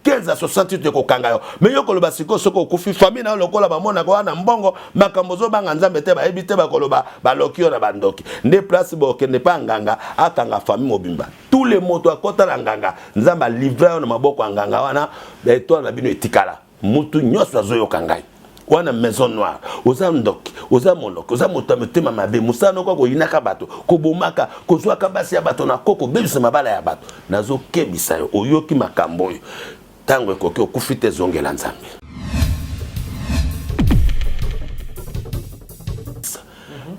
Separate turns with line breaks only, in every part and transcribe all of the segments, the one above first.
15 à 68 ko kangayo mais yo koloba siko soko kufi famille na lokola ba mona ko na mbongo makambo zo banga nzambe te ba ebite ba koloba ba lokio na bandoki ne place bo ke ne pas nganga akanga famille mobimba tous les motos akota na nganga nzamba livrer na maboko nganga wana ba toi na bino etikala mutu nyoso zo yo kangai wana maison noire oza ndoki oza monoki oza motamete mabe musano ko yinaka bato ko bomaka ko zwa kabasi ya bato na koko bebisa mabala ya bato nazo kebisa yo oyoki makambo yo tango ekoki okufite zongela nzambe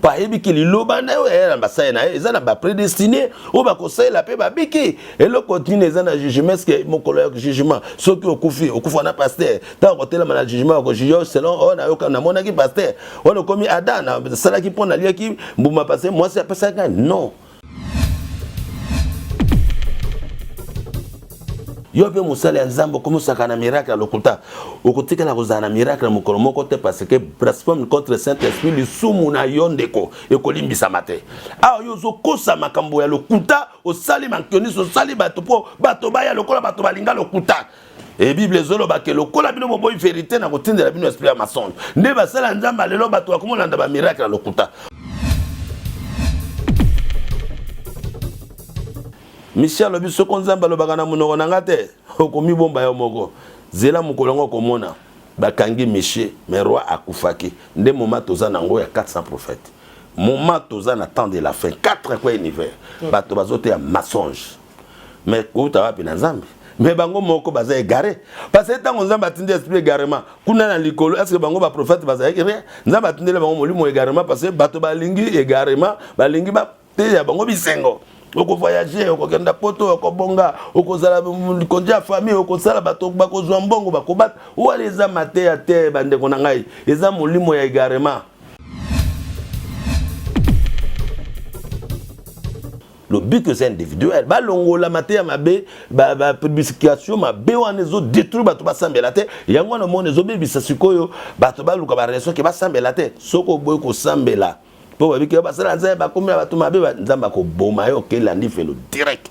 pa ebiki liloba na yo era mbasaya na eza na ba prédestiné o ba kosela pe ba biki elo continue eza na jugement que mokolo ya jugement soki okufa na pasteur ta kotela na jugement ko juge selon on a yo na mona ki pasteur on komi adana sala ki pona liaki mbuma passer moi c'est pas ça non yo pe musala nzambo comme ça kana miracle lokuta okotika na kozana miracle mokolo moko te parce que blasphème contre Saint-Esprit li sumu na yondeko ekolimbisa mate a yo zo kosa makambo ya lokuta osali mankoni so sali bato po bato baya lokola bato balinga lokuta et Bible zolo ba ke lokola bino boboyi vérité na kotindela bino esprit ya mensonge nde basala nzamba lelo bato bakomona ndaba miracle lokuta Michel lobi soko nzamba lobaka na monoko na ngate okomi bomba yo moko zela mukolongo komona bakangi Michel mais roi akufaki nde moment toza nango ya 400 prophètes moment toza na temps de la fin 4 quoi univers bato bazote ya mensonge mais kuta wapi na nzambe mais bango moko baza égaré parce que tango nzamba tinde esprit égarement kuna na likolo est-ce que bango ba prophète baza égaré nzamba tindele bango molimo égarement parce que bato balingi égarement balingi ba te ya bango bisengo oko voyager oko kenda poto oko bonga oko zala konja famille oko sala bato bako zwa mbongo bako bat wala eza mate ya te bande kona ngai eza molimo ya égarement le but que c'est individuel ba longo la mate ya mabe ba publication mabe wana zo détruire bato ba sambela te yango na mone zo bebisa sikoyo bato ba luka ba raison ke ba sambela te soko boy ko sambela pour que ba sala nzamba comme bato mabe nzamba ko boma yo ke landi fait le direct.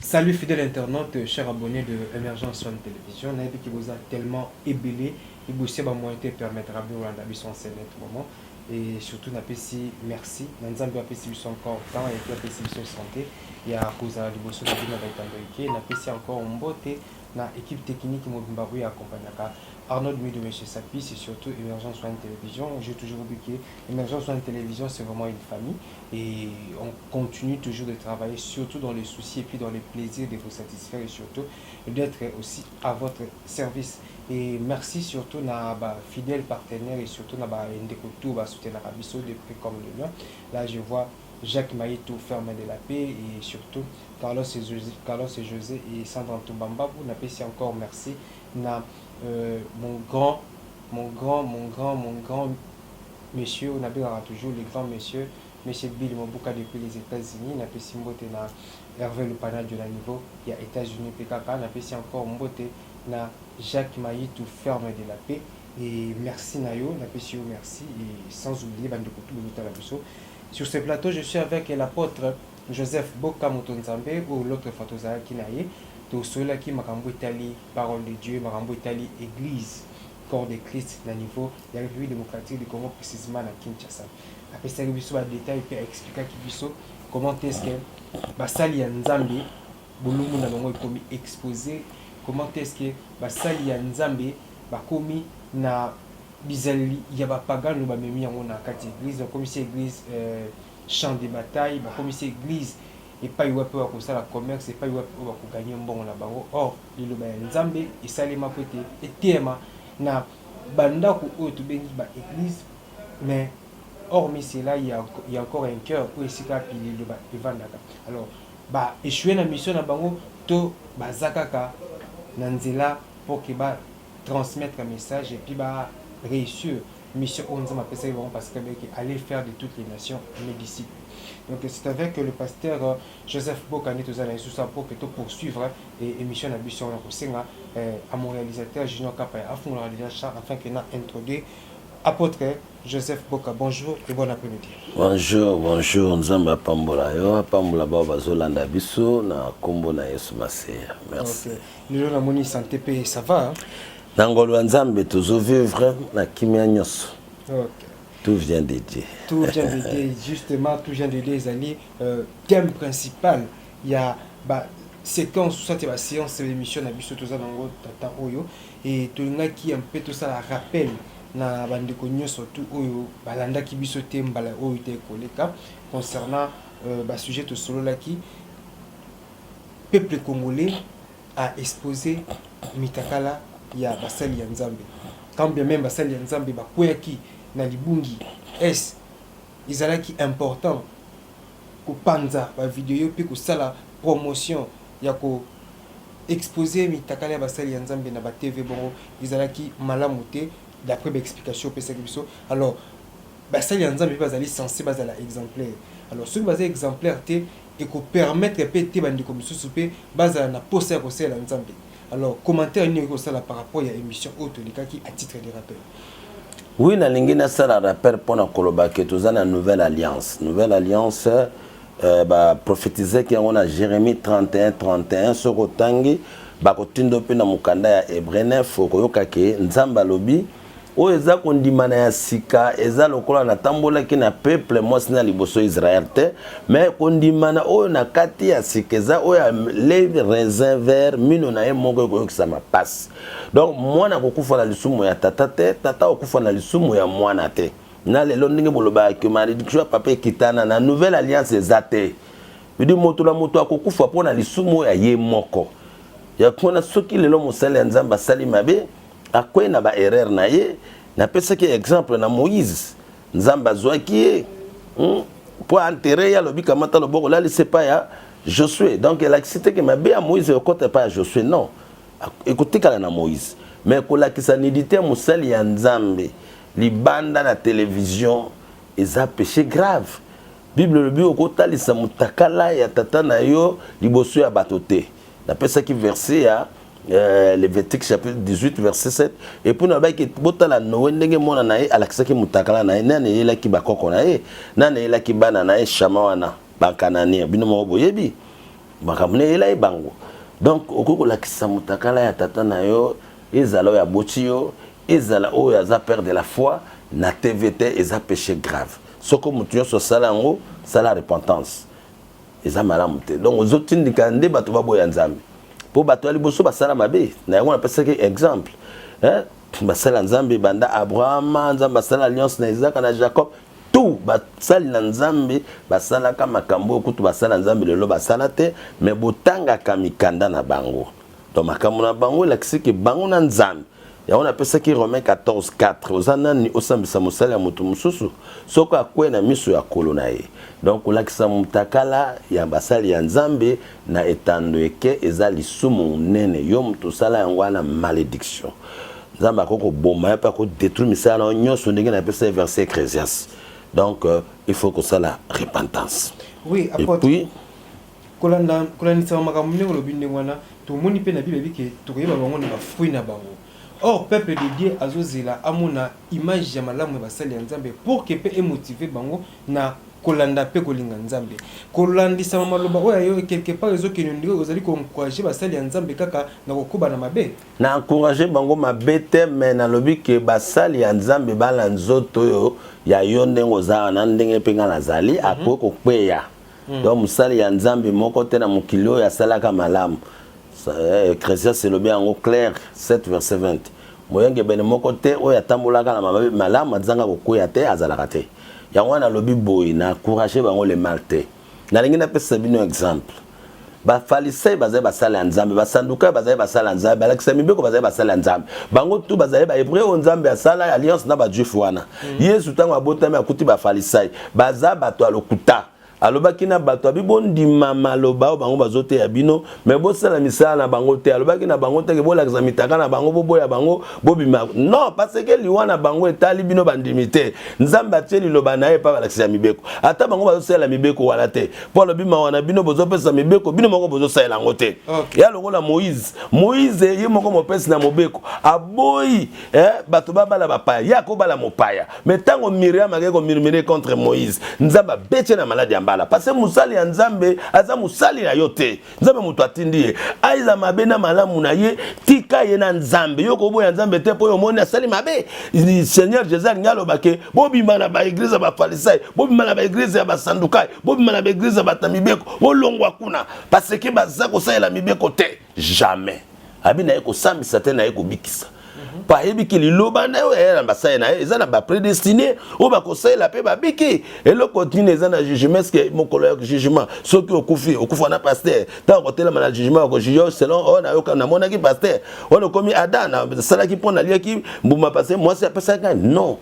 Salut fidèles internautes, chers abonnés de Emergence One Télévision. On a vu qui vous a tellement ébélé. Il vous a moyen permettra de vous rendre en ce moment. Et surtout, on a si merci. Nzambe a si encore temps et puis a si santé. Il y a cause à l'évolution de la on a si encore en beauté. Na équipe technique qui m'a accompagné Arnaud Demi de M. Sapi, c'est surtout Emergence One Télévision. J'ai toujours oublié Emergence One Télévision, c'est vraiment une famille et on continue toujours de travailler, surtout dans les soucis et puis dans les plaisirs de vous satisfaire et surtout d'être aussi à votre service. Et merci surtout à fidèles partenaires et surtout à Ndekotou, à soutenir Abisso depuis comme le mien. Là, je vois Jacques Maïtou, Ferme de la Paix et surtout Carlos et José et Sandra Toubamba. Vous n'avez pas encore merci. Mon grand monsieur, on a toujours le grand monsieur, monsieur Bill Mobuka depuis les États-Unis. On a pas mbote na Hervé Le Panal de la niveau, il y a États-Unis PKK. On a pas encore mbote na Jacques Maïtou, Ferme de la Paix et merci Nayo, on a pas merci et sans oublier Bandekotou Boutalabuso. Sur ce plateau, je suis avec l'apôtre Joseph Boka Mutonzambe ou l'autre Fatoza Kinaye. Tout cela qui Makambo Italie, parole de Dieu, Makambo Italie, église, corps de Christ, na niveau de la République démocratique du Congo, précisément à Kinshasa. Après ça, il y a des détails pour expliquer comment est-ce que Basali Nzambe, Bouloumou n'a pas commis exposé, comment est-ce que Basali Nzambe, Bakomi na bizali il y a pas pagan nous ba memi on a quatre églises comme si église champ de bataille comme si église et pas eu peu comme ça la commerce et pas eu peu pour gagner un bon là bango or le ba nzambe et salima côté et tema na banda ko o to bengi ba église mais hormis cela il y a encore un cœur où ici ka pili le ba evandaka alors ba échouer na mission na bango to ba zakaka na nzela pour que ba transmettre un message et puis ba réussir mission on m'a pensé parce que aller faire de toutes les nations mes disciples. Donc c'est avec le pasteur Joseph Bokani tous allez sous ça pour que tu poursuivre et émission à mission à mon réalisateur Junior Kapaya à fond la réalisation afin qu'il a introduit Apôtre Joseph Boka, bonjour et bon après-midi.
Bonjour, Nzamba Pambola yo, Pambola Baba Zolanda Biso, na Kombo na Yesu Maseya. Merci.
Nous avons moni santé paix, ça va?
Nangolo Nzambe toujours vivre na kimia nyos. Tout vient de Dieu.
Tout vient de Dieu, justement, tout vient de Dieu, les amis. Thème principal, il y a séquence, soit il y a séance de l'émission, na biso tout ça dans tata oyo et tout le qui un peu tout ça la rappel na bande konyo surtout oyo balanda ki biso te mbala oyo te koleka concernant sujet to solo là qui peuple congolais a exposé mitakala ya basali ya Nzambe quand bien même basali ya Nzambe ba koyaki na libungi est izalaki important ko panza ba vidéo pe ko sala promotion ya ko exposer mitakala ya basali ya Nzambe na ba TV bongo izalaki malamu te d'après l'explication PSA. Alors, basali ya Nzambe bazali censé bazala exemplaire. Alors, ceux qui bazali exemplaire te et ko permettre pe te bandi comme sous pe bazala na poser ko sala Nzambe. Alors, commentaire ni ko sala par rapport à émission auto qui à titre de rappel.
Oui, na lingi na sala rappel pour na koloba ke tozana nouvelle alliance. Nouvelle alliance prophétiser que on a Jérémie 31 sur otangi ba kotindo pe na mukanda ya Hébreu 9 koyoka ke Nzamba lobi o eza kondimana ya sika eza lokola na tambola ki na peuple mwasi na liboso Israël te mais kondimana o na kati ya sika eza o ya les raisins verts mino na ye moko koyokisa mapasi donc mwana kokufa na lisumu ya tata te tata okufa na lisumu ya mwana te na lelo ndenge boloba ke malédiction papa kitana na nouvelle alliance ezate bidi moto la moto akokufa pona lisumu ya ye moko ya kuna soki lelo mosala ya Nzamba sali mabe akwai na ba erreur na ye na pesa ki exemple na Moïse Nzamba zwaki pour enterrer ya lobika mata loboko là c'est pas ya Josué donc elle a cité que mabe ya Moïse côté pas Josué non écoutez kala na Moïse mais ko la kisanidité mosali ya Nzambe libanda na télévision eza péché grave Bible le bio kota lisa mutakala ya tata na yo liboso ya batote na pesa ki verset ya Lévitique chapitre 18 verset 7 et pour na ba ki botala no ndenge mona na ye alakisa ki mutakala na ye nane yela ki bakoko na ye nane yela ki bana na ye shama wana bakanani bino mo boyebi bakamne yela e bango donc okoko lakisa mutakala ya tata na yo ezala ya bochio ezala o ya za perdre la foi na TVT eza péché grave soko mutu yo so sala ngo sala repentance eza malamu te donc ozotindika nde bato baboya Nzambe po bato ali boso basala mabe na yango na pesa ke exemple basala Nzambe banda Abraham Nzambe basala alliance na Isaac na Jacob tout basali na Nzambe basala ka makambo kutu basala Nzambe lelo basala te mais botanga kamikanda na bango donc makambo na bango la kisiki bango na Nzambe ya on appelle ça qui Romains 14:4 ozana ni osambisa mosala ya moto mususu soko akwe na miso ya kolonaye donc olakisa mutakala ya basali ya Nzambe na etando eke eza lisumu nene yo muto sala yango na malédiction Nzambe akoko boma pa ko détruire misala nyonso ndenge na pesa verset Ecclésiaste donc il faut que ça la repentance
oui apôtre puis kolanda nisa makambo ndenge lobinde wana to moni pe na Bible biki to koyeba bango na fruit na bango. Or, peuple de Dieu a zozela amona image ya malamu basali ya Nzambe pour que pe motiver bango na kolanda pe kolinga Nzambe. Kolandisa maloba oyo quelque part ezo kenondiko ozali ko encourager basali ya Nzambe kaka na kokuba na mabe.
Na encourager bango mabe te mais na lobi ke basali ya Nzambe bala nzoto yo ya yo ndengo za na ndenge pe ngana zali akoko kweya. Donc musali ya Nzambe moko te na mukilio ya salaka malamu. Ecclésiaste c'est le bien en clair 7 verset 20 moyenge bene moko te oya tambolaka na malamu azanga kokuya te azalaka te yango na lobi boy na encourager bango le mal te na lingi na pesa bino exemple ba farisei bazai basala Nzambe basanduka bazai basala Nzambe balakisa mibeko bazai basala Nzambe bango tu bazai ba hébreu Nzambe asala alliance na ba juif wana Yesu tango abotami akuti ba farisei baza bato alokuta alobaki na bato abibondi mama loba bango bazote ya bino mais bosala misala na bango te alobaki na bango te ke bolakisa mitaka na bango boboya bango bobima non parce que liwa na bango etali bino bandimite nzambe atie liloba na ye pa balakisa mibeko ata bango bazosala mibeko wana te po alobima wana bino bozopesa mibeko bino moko bozosala yango te ya lokola Moïse ye moko mopesi na mobeko aboyi bato babala bapaya ya kobala mopaya mais tango Miriam akeko murmurer contre Moïse nzamba bete na maladi ya mbala parce que musali ya nzambe aza musali na yo te nzambe mutu atindi ye aiza mabe na malamu na ye tika ye na nzambe yo koboya nzambe te po yo moni asali mabe Seigneur Jésus alobake bobima na ba église ba farisai bobima na ba église ya basandukai bobima na ba église ya batamibeko bolongwa kuna parce que baza kosala mibeko te jamais abina ye kosambisa te na ye kobikisa pa ebiki liloba na yo na basaya na eza na ba prédestiné o ba kosala pe ba biki eloko tine eza na jugement que mokolo ya jugement soki okufa na pasteur ta kotela na jugement ko juge selon on a yo na mona ki pasteur on komi adana sala ki pona liaki mbuma passer moi c'est pas ça non.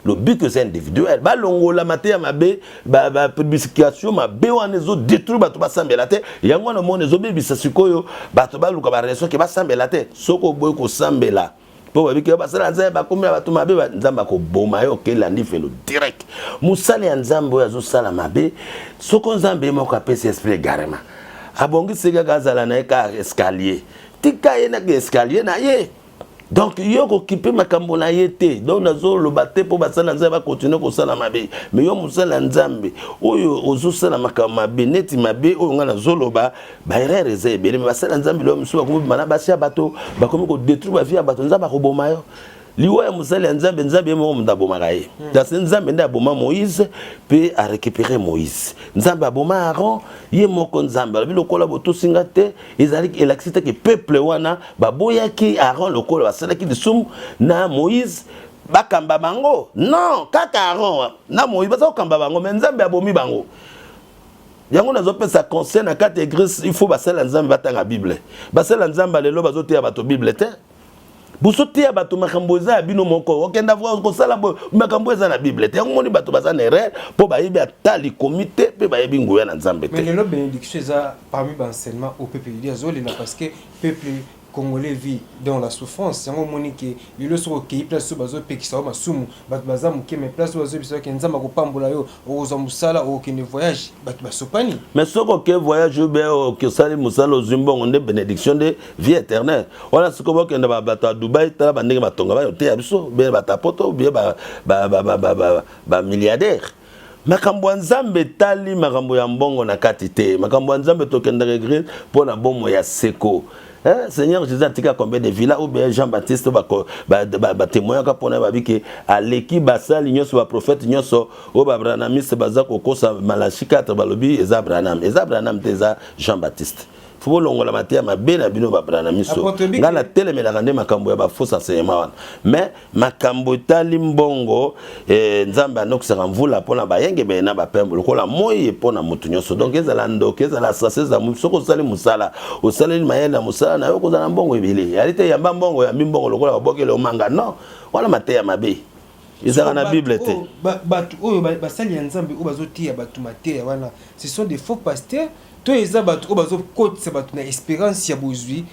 Le but que c'est individuel. Ba longo la maté mabe ba publication mabe wana zo détruire bato ba sambela te. Yango na mona zo bebisa sikoyo bato ba luka ba relation ke ba sambela te. Soko boy ko sambela. Po ba biki ba sala nzambe ba komela bato mabe ba nzamba ko boma yo ke landi felo direct. Musale ya nzambe ya zo sala mabe soko nzambe moko apesi esprit garema. Abongi sega gazala na ka escalier. Tika ye na escalier na ye. Donc yo ko kipe makambo na yete donc nazo lo batte po basala nzambe continuer ko sala mabe mais yo musala nzambe oyo ozo sala makambo mabe neti mabe oyo ngana zoloba ba erreur ezebe mais basala nzambe lo musuba ko bana basia bato bakomi ko détruire ba vie ya bato nzamba ko boma yo liwa ya musala nzambe nzambe mo ndaboma kaye parce nzambe nda boma Moïse pe a récupérer Moïse nzambe aboma Aaron ye moko nzambe lokola boto singa te ezali elakisita ke peuple wana baboyaki Aaron lokola basalaki lisumu na Moïse bakamba bango non kaka Aaron na Moïse bazokamba bango mais nzambe abomi bango yango nazopesa conseil na kati église il faut basala nzambe batanga Bible basala nzambe lelo bazoteya bato Bible te busotia bato makambo eza bino moko okenda voir ko sala makambo eza na Bible te yango moni bato baza na erreur po bayebi atali comité pe bayebi nguya na nzambe te
mais le bénédiction eza parmi l'enseignement au peuple de Zolina parce que peuple congolais vit dans la souffrance yango moni ke lilo soko ki place bazo pekisa ma sumu bato baza muke mais place bazo biso ke nzamba ko pambola yo oza musala o ke ne voyage bato basopani
mais soko ke voyage be o ke sali musala ozimbongo nde bénédiction de vie éternelle wala soko bo ke nda bato a Dubaï tala bandenge batonga ba yo te biso be batapoto be ba milliardaire makambo ya nzambe tali makambo ya mbongo na kati te makambo ya nzambe tokenda regret pour na bomo ya seko. Seigneur Jésus a dit combien de villas ou bien Jean-Baptiste ba témoin ka pona ba biki aleki basali nyoso ba prophète nyoso o ba branamiste bazako kosa Malachi 4 balobi eza Branham te eza Jean-Baptiste faut longola matia mabe na bino ba branamiso ngala telemela kande makambo ya ba fausse enseignement wana mais makambo tali mbongo nzamba anokisaka mvula pona bayenge be na ba pembo lokola moyi pona mutu nyoso donc ezala ndoke ezala saseza musoko sali musala osali mayela musala na yo kozala mbongo ebele yalite yamba mbongo ya mbongo lokola babokele omanga non wala matia mabe ezala na Bible te
batu oyo basali ya nzambe o bazotia batu matia wana ce sont des faux pasteurs. Toi eza bato o bazo kotisa bato na espérance ya bozwi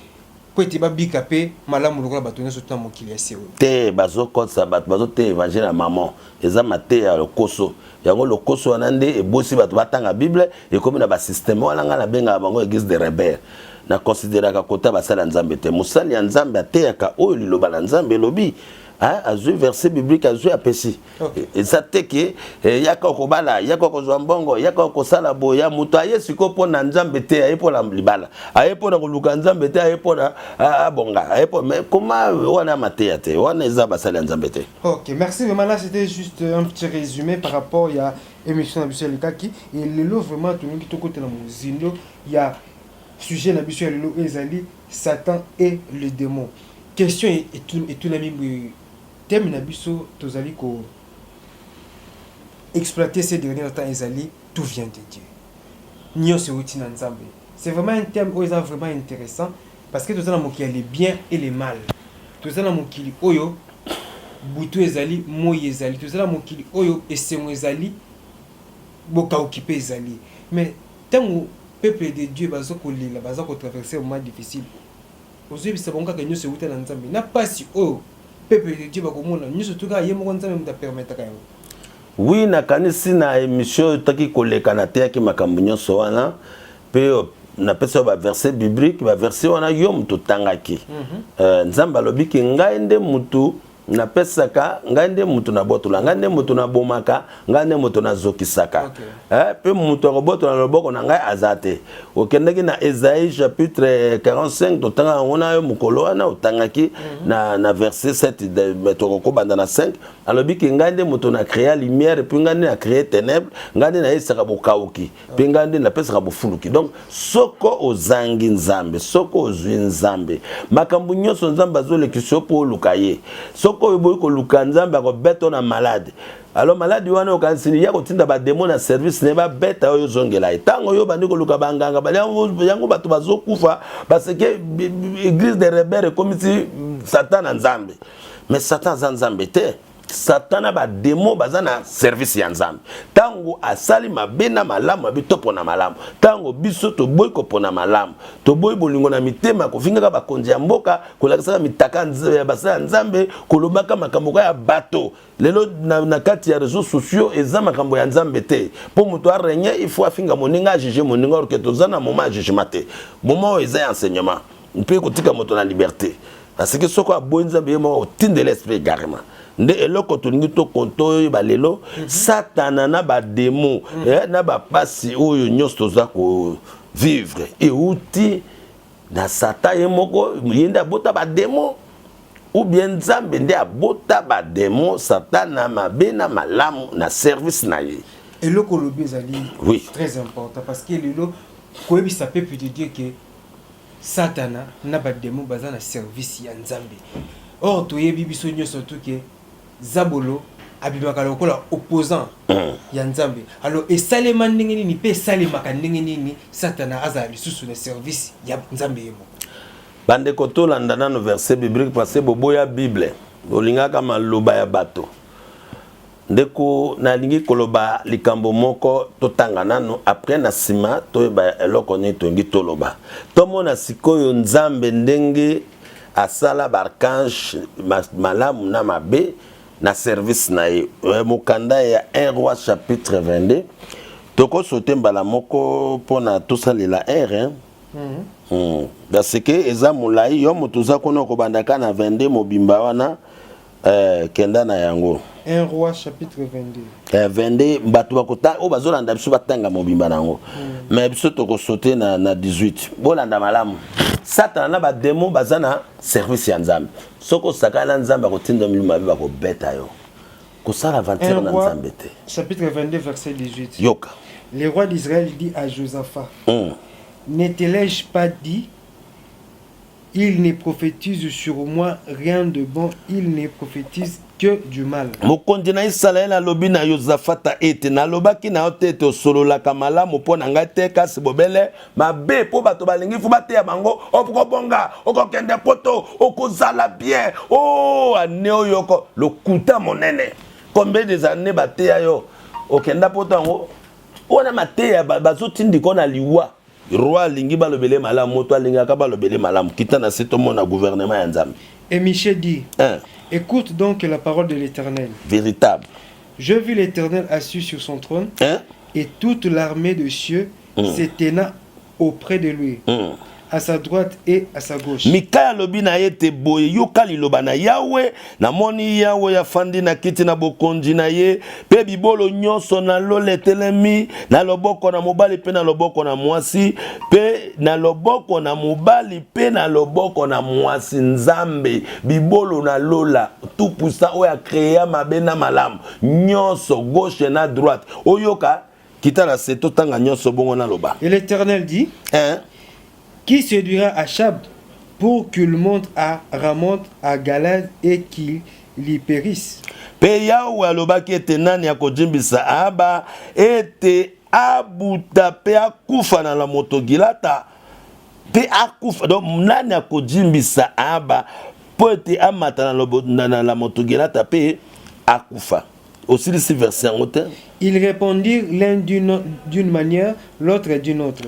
ko ete babika pe malamu lokola bato nyoso tuna mokili ya sewe
te bazo kotisa bato bazo te évangile ya maman eza mate ya lokoso yango lokoso wana nde ebosi bato batanga Bible ekomi na ba système wana nga na benga bango église de rebelle na considéraka kota basala nzambe te musali ya nzambe ateyaka oyo liloba na nzambe lobi azui verset biblique azui apesi eza te ke yaka okobala yaka okozwa mbongo yaka okosala boya moto aye siko mpona nzambe te aye mpona libala aye mpona koluka nzambe te aye mpona abonga aye mais comment wana mateya te wana eza basali ya nzambe te.
Ok, merci vraiment. Là c'était juste un petit résumé par rapport à émission na biso ya Lekaki et lelo vraiment tolingi tokotela mozindo ya sujet na biso ya lelo ezali Satan et le démon. Question et tout l'ami thème na biso tozali ko exploiter ces derniers temps ezali tout vient de Dieu. Nyonso uti na nzambe. C'est vraiment un thème qui est vraiment intéressant parce que tozala mokili les bien et les mal. Tozala mokili oyo butu ezali moyi ezali tozala mokili oyo esengo ezali boka occupé ezali. Mais tant que peuple de Dieu bazo kolila bazo ko traverser un moment difficile. Aujourd'hui bisa bonka que nous se uta na nzambe. Na pasi oh peuple de Dieu bakomona nous surtout ka yemo nzambe muta permettre ka yango.
Oui na kanisi na émission taki koleka na te ki makambo nyonso wana pe na pesa ba verset biblique ba verset wana yo muto tangaki. Nzamba alobi ki ngai nde mutu na pesaka ngai nde mutu na botola ngai nde mutu na bomaka ngai nde mutu na zokisaka. Pe mutu roboto na loboko na ngai azate. Okendeki na Esaïe chapitre 45 to tanga ngona yo mukolo wana otangaki na verset 7 de metoko banda na 5 alobi ki ngai nde mutu na créer lumière puis ngai nde na créer ténèbres ngai nde na esaka bokauki puis ngai nde na pesaka bofuluki. Donc soko ozangi nzambe soko ozwi nzambe makambu nyonso nzambe azolekisa po lukaye soko oyo ko luka nzambe akobeto na malade. Alors malade wana okansini ya kotinda ba démon na service ne ba beta oyo zongela etango yo bandi ko luka banganga bali yango bato bazokufa parce que église des rebelles comme si Satan na nzambe. Mais Satan za nzambe te. Satan na ba démon baza na service ya nzambe. Tango asali mabena malamu abito pona malamu. Tango biso to boy ko pona malamu. To boy bolingo na mitema ko finga ba konzi ya mboka ko lakisa mitaka ya basa nzambe ko lobaka makambo ya bato. Lelo na kati ya réseaux sociaux eza makambo ya nzambe te. Po muto a régner il faut afinga moninga juger moninga or que tozana moment à jugement te. Moment eza enseignement. On peut kotika moto na liberté. Parce que soko aboyi nzambe mo tinde l'esprit carrément. Nde eloko tolingi to konto balelo satana na ba démon na ba pasi oyo nyonso toza ko vivre et outi na sata ye moko yenda bota ba démon ou bien nzambe nde abota ba démon satana mabe na malamu na service na ye
eloko lobi ezali
oui
très important parce que lelo koyebisa peuple de Dieu que satana na ba démon baza na service ya nzambe. Or toyebi biso nyonso surtout que Zabolo abimaka lokola opposant ya nzambe. Alors esalema ndenge nini pe salemaka ndenge nini satana aza lisusu na service ya nzambe yemo.
Bande koto landana no verset biblique parce que boboya bible olingaka maloba ya bato ndeko na lingi koloba likambo moko totanga nano après na sima to ba eloko ni tongi toloba tomona sikoyo nzambe ndenge asala barkange malamu na mabe na service na ye mokanda ya 1 roi chapitre 22 toko sote mbala moko pona tosalela r parce que eza mulai yo motuza kono ko bandaka na 22 mobimba wana kenda na yango
1 roi chapitre 22
22 bato bakota o bazolanda biso batanga mobimba nango mais biso toko sote na 18 bolanda malamu Satan na ba démon bazana service ya nzambe soko sakala nzambe akotinda miluma biba ko beta yo ko sala aventure na nzambe te.
Chapitre 22 verset 18
yoka
le roi d'Israël dit à Josaphat ne te l'ai-je pas dit il ne prophétise sur moi rien de bon il ne prophétise que du mal.
Mokonzi na Israël alobi na Josaphat ete na lobaki na otete osolola kamala mopona ngate kasi bobele mabe po bato balingi fu bate ya bango opoko bonga okokende poto okozala bien oh aneo yoko lokuta monene combien des années bate ya yo okenda poto yango ona mate ya bazotindi kona liwa roi lingi balobele malamu moto alingaka balobele malamu kita na seto mona gouvernement ya nzambe.
Et Michel dit écoute donc la parole de l'Éternel.
Véritable.
Je vis l'Éternel assis sur son trône et toute l'armée de cieux se tenant auprès de lui, à sa droite et à sa gauche.
Mikaya lobi na yete boye yoka liloba na Yahweh na moni Yahweh ya fandi na kiti na bokonzi na ye pe bibolo nyonso na lole telemi na loboko na mobali pe na loboko na mwasi pe na loboko na mobali pe na loboko na mwasi nzambe bibolo na lola tout puissant oya créer mabena malamu nyonso gauche na droite oyoka kitala seto tanga nyonso bongo na loba.
Et l'Éternel dit qui séduira Achab pour qu'il monte à Ramoth à Galad et qu'il y périsse.
Pe Yahweh alobaki ete nani akojimbisa aba ete abuta pe akufa na la motogilata pe akufa donc nani akojimbisa aba po ete amata na la motogilata pe akufa. aussi le verset en hauteur.
Ils répondirent l'un d'une manière, l'autre d'une autre.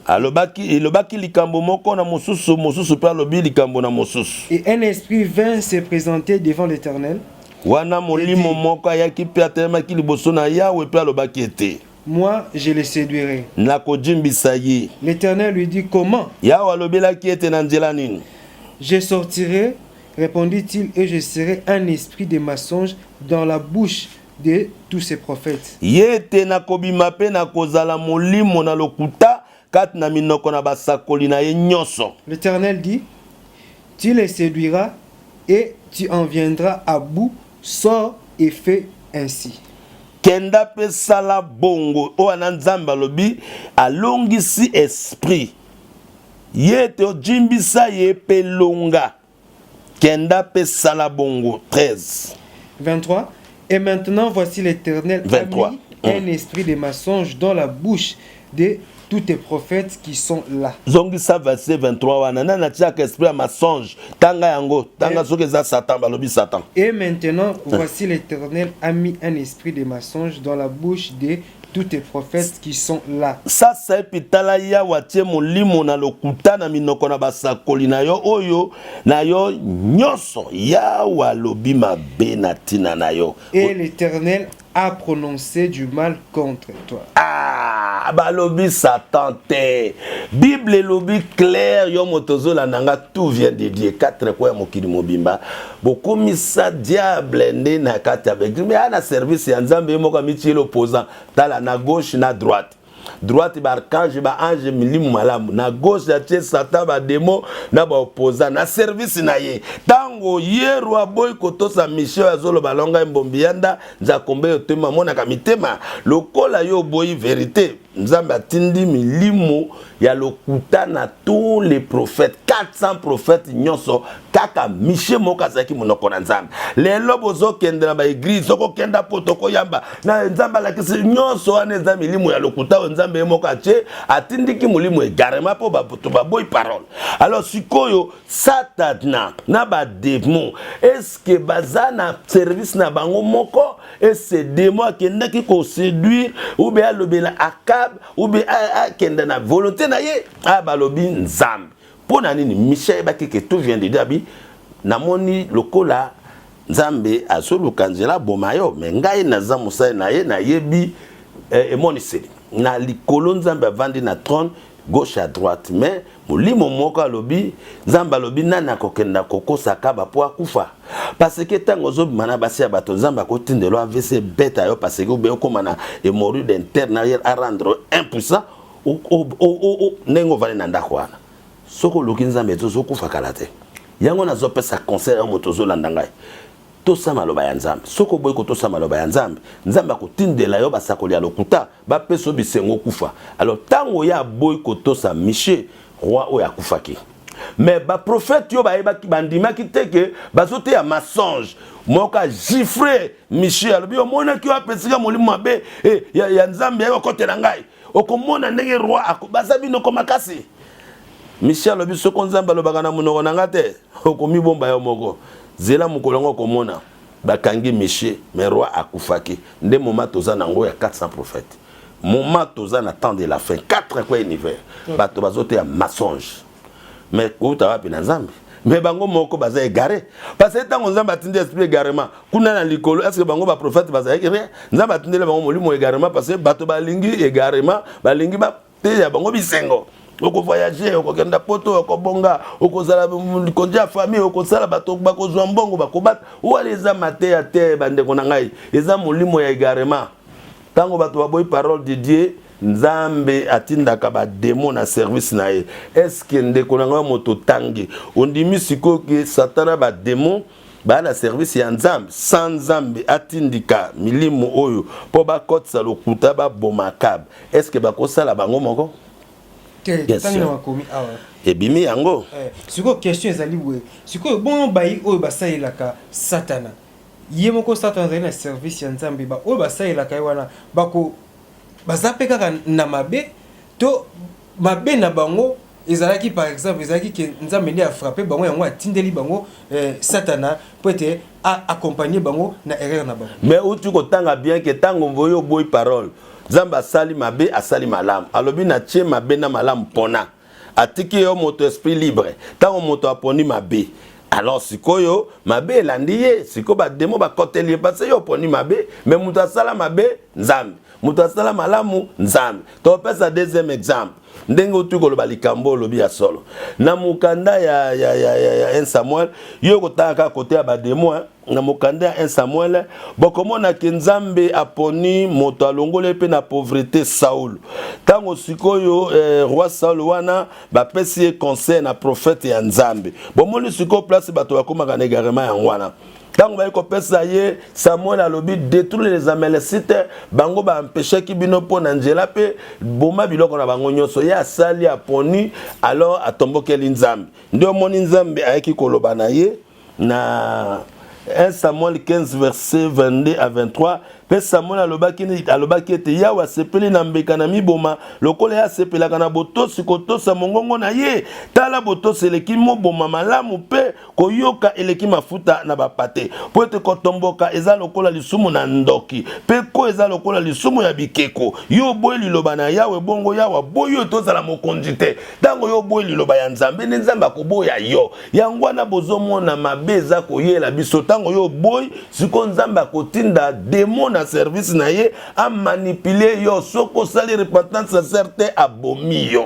alobaki likambo moko na mosusu pe alobi likambo na mosusu.
Et un esprit vint se présenter devant l'Éternel.
Wana molimo moko ayaki pe atelemaki liboso na Yawe pe alobaki ete.
Moi, je le séduirai.
Nakojimbisa ye.
L'Éternel lui dit comment?
Yawe alobelaki ete na nzela nini?
Je sortirai, répondit-il, et je serai un esprit de mensonge dans la bouche de tous ces prophètes.
Yete nakobima pe nakozala molimo na lokuta kat na minoko na basakoli na ye nyonso.
L'Éternel dit, tu les séduiras et tu en viendras à bout, sors et fais ainsi.
Kenda pe sala bongo o ananzamba lobi alongisi esprit. Yete o jimbisa ye pe longa. Kenda pe sala bongo 13.
23. Et maintenant voici l'Éternel a mis un esprit de mensonge dans la bouche de tous tes prophètes qui sont là.
Zongisa verset 23 wana na tiaka esprit à mensonge tanga yango tanga soki za Satan balobi Satan.
Et maintenant voici l'Éternel a mis un esprit de mensonge dans la bouche de tous tes prophètes qui sont là.
Sasa epitala ya watie molimo na lokuta na minoko na basakoli na yo oyo na yo nyonso ya walobi mabe na tina na yo.
Et l'Éternel a prononcé du mal contre toi.
Ah, balobi Satan te. Bible lobi clair yo motozo la nanga tout vient de Dieu. 4 kwa mokili mobimba. Bokomisa diable nde na kati avec mais ana service ya nzambe moko miti l'opposant tala na gauche na droite. Droite ba archange ba ange milimu malamu na gauche ya tie Satan ba démon na ba opposant na service na ye tango yerwa boy kotosa mission azolo balonga mbombianda nza kombe yotema mona kamitema lokola yo boy vérité nzambe atindi milimu ya lokuta na tous les prophètes 400 prophètes nyonso kaka miche moka zaki monoko na nzambe lelo bozo kende na ba église soko kenda potoko yamba na nzambe la kisi nyonso ane nzambe milimu ya lokuta nzambe moka che atindiki mulimu egarema po ba ba boy parole. Alors sikoyo Satana na ba démon est-ce que bazana service na bango moko et ces démons kenda ki ko séduire ou bien lobela akab ou bien kenda na volonté na ye balobi nzambe pona nini Michel baki que tout vient de Dabi namoni lokola nzambe asoluka nzela bomayo mais ngai naza musa na ye na yebi emoniseli na likolo nzambe avandi na trône gauche à droite mais molimo moko alobi nzambe alobi nana kokenda kokosaka bapo akufa parce que tango zobima na basi ya bato nzambe akotindelo AVC beta yo parce que obe okoma na hémorroïde interne à rendre impuissant nengo vale na ndako wana soko luki nzambe tozokufa kala te yango nazopesa conseil ya moto ozolanda ngai tosa maloba ya nzambe soko boy ko tosa maloba ya nzambe nzambe akotindela yo basakoli ya lokuta bapeso bisengo kufa. Alors tango ya boy ko tosa Michel roi o ya kufaki mais ba prophète yo ba yebaki bandimaki teke bazote ya mensonge moka gifre Michel alobi omona ki apesika molimo mabe ya nzambe ya kotela ngai okomona ndenge roi akobazabi no komakasi Michel alobi soko nzambe alobaka na monoko na ngate okomi bomba yo moko zela mukolongo komona bakangi Michel mais roi akufaki nde moment toza nango ya 400 prophètes moment toza na temps de la fin 4 kwa univers bato bazote ya mensonge mais kouta wapi na nzambe mais bango moko baza égaré parce que tango nzambe atindi esprit égarement kuna na likolo est-ce que bango ba prophète baza égaré nzambe atindele bango molimo égarement parce que bato balingi égarement balingi ba te ya bango bisengo oko voyager oko kenda poto oko bonga oko zala konja famille oko sala bato bakozwa mbongo bakobata wala eza mate ya te bande kona ngai eza molimo ya égarement tango bato baboyi parole de Dieu nzambe atindaka ba démon na service na ye est-ce que ndeko na ngai moto tangi ondimi siko ke satana ba démon ba na service ya nzambe sans nzambe atindika milimo oyo po ba kotsa lokuta ba bomakab est-ce que bakosala bango moko ebimi yango
siko question ezali boye siko bon bayi oyo basalelaka Satana ye moko Satana azali na service ya nzambe ba oyo basalelaka ye wana bako baza pe kaka na mabe to mabe na bango ezalaki par exemple ezalaki ke nzambe nde a frappé bango yango atindeli bango Satana peut-être accompagner bango na erreur na bango.
Mais où tu kotanga bien que tango voyo boy parole. Zamba sali mabe asali malam. Alobi na tie mabe na malam pona. Atiki yo moto esprit libre. Tango moto aponi mabe. Alors sikoyo mabe landiye siko ba demo ba kotelier parce yo poni mabe mais moto asala mabe nzambe. Moto asala malamu nzambe. To pesa deuxième exemple. Ndenge utuko loba likambo lobi ya solo. Na mukanda ya 1 Samuel yo kotaka kote ya ba demo na mukanda ya 1 Samuel bokomona ke nzambe aponi moto alongole pe na pauvreté Saul. Tango sikoyo roi Saul wana ba pesi conseil na prophète ya nzambe. Bomoni siko place bato bakomaka na égarement ya wana. Tant que kopesa ye Samuel alobi détruire les Amalecites bango ba empêcher ki bino po na njela pe boma biloko na bango nyoso ya sali aponi alors atomboke linzambe ndio moni nzambe ayeki koloba na ye na 1 Samuel 15 verset 22 à 23 pe Samuel alobaki ete yawa sepeli na mbeka na miboma lokola ya sepelaka na botosi kotosa mongongo na ye tala botosi eleki moboma malamu pe koyoka eleki mafuta na bapate po ete kotomboka eza lokola lisumu na ndoki pe ko eza lokola lisumu ya bikeko yo boye liloba na yawe bongo yawa boyo tozala mokonzi te tango yo boye liloba ya nzambe ne nzambe akoboya yo yango wana bozomona mabe eza koyela biso tango yo boye siko nzambe akotinda demo na service na ye a manipuler yo soko sali repentance sincère te abomi yo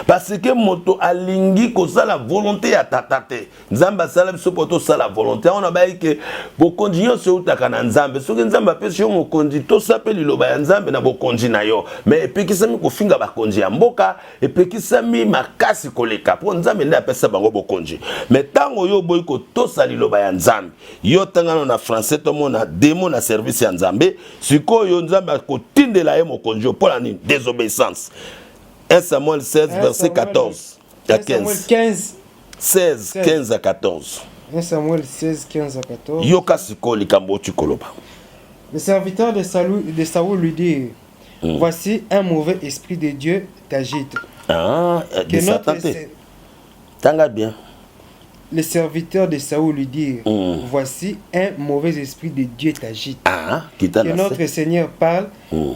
parce que moto alingi ko sala volonté ya tatate nzamba sala biso poto sala volonté on a bayi ke bokonzi yo se utaka na nzambe soki nzamba pesi yo mokonzi to sapeli loba ya nzambe na bokonzi na yo mais epekisami kofinga bakonzi ya mboka epekisami makasi koleka po nzambe nde apesa bango bokonzi mais tango yo boyi ko tosali loba ya nzambe yo tangana na français to mona demo na service ya nzambe sikoyo nzambe akotindela ye mokonzi yo pola ni désobéissance. 1 Samuel 16, verset 14 à 15. 16, 15 à 14.
1 Samuel 16, 15 à 14.
Yoka sikoli kambo chikoloba.
Le serviteur de Saoul lui dit, voici un mauvais esprit de Dieu t'agite.
Ah, de Satan. Tanga bien.
Le serviteur de Saoul lui dit, voici un mauvais esprit de Dieu t'agite.
Ah,
que notre Seigneur parle,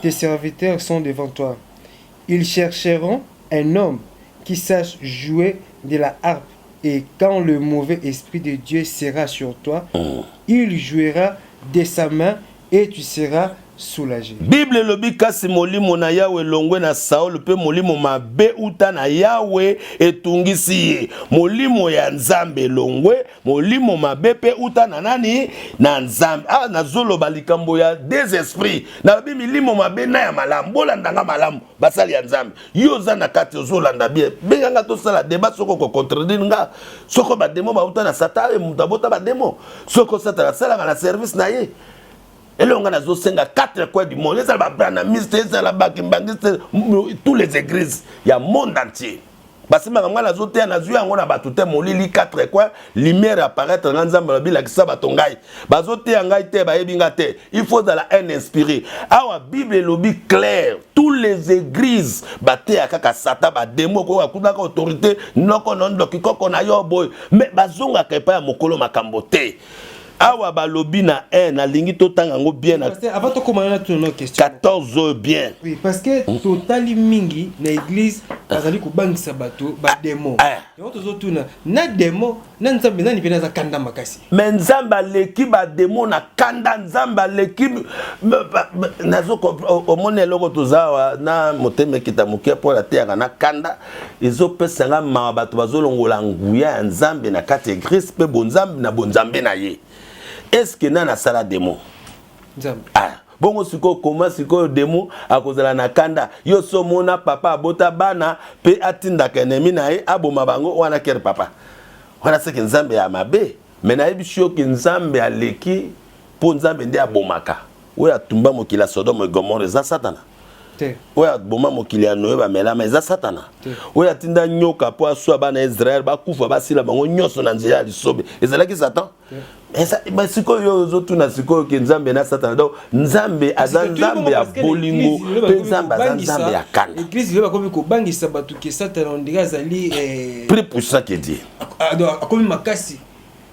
tes serviteurs sont devant toi. Ils chercheront un homme qui sache jouer de la harpe. Et quand le mauvais esprit de Dieu sera sur toi, il jouera de sa main et tu seras soulagé.
Bible lobi kasi molimo na Yawe longwe na Saul pe molimo mabe uta na Yawe etungisi ye. Molimo ya nzambe longwe, molimo mabe pe uta na nani na nzambe. Ah na zolo balikambo ya des esprits. Na bi milimo mabe na ya malamu, bolandanga malamu basali ya nzambe. Yo za na kati ozolanda bien. Benganga to sala débat soko ko contredire nga. Soko ba demo ba uta na satare mutabota ba demo. Soko satara sala na service na ye. Et là, on a 4 coins du monde. Tous les églises, il y a le monde entier. Parce que on a 4 coins, lumière apparaître dans il faut dans la haine inspirée. La Bible est lobby clair. Toutes les églises, Satan, démo, autorité, non, mais mokolo makambote. Awa balobi na na lingi totanga ngo bien na
avant de commencer notre question
14 heures bien.
Oui, parce que totali mingi na église bazali ko bangisa bato ba demo. Yo tozotuna na demo na nzambe nani pena za kanda makasi.
Mais nzamba leki ba demo na kanda nzamba leki nazoko omone loko tozawa na moteme kitamukia pour la terre na kanda izo pesanga ma bato bazolongola nguya nzambe na kati église pe bonzambe na bonzambe na ye. Est-ce que nana sala demo? Ah, bongo siko koma siko demo akozala na kanda yo somona papa abota bana pe atinda kenemi na ye aboma bango wana ker papa. Wana seke nzambe ya mabe, mena ebisho ke nzambe aleki po nzambe ndi abomaka. Oya tumba mokila Sodome et Gomorrhe za satana. Oya boma mokili ya Noé ba melama eza satana. Oya tinda nyoka po aswa bana Israël ba kufa ba sila bango nyoso na nzela lisobe. Ezalaki Satan. Mais siko yo zotu na siko ke nzambe na satana. Donc nzambe azanzambe ya bolingo, pe nzambe azanzambe ya kanda.
Église le ba komi ko bangisa batu ke satana ondika zali
plus puissant que Dieu.
Akomi makasi.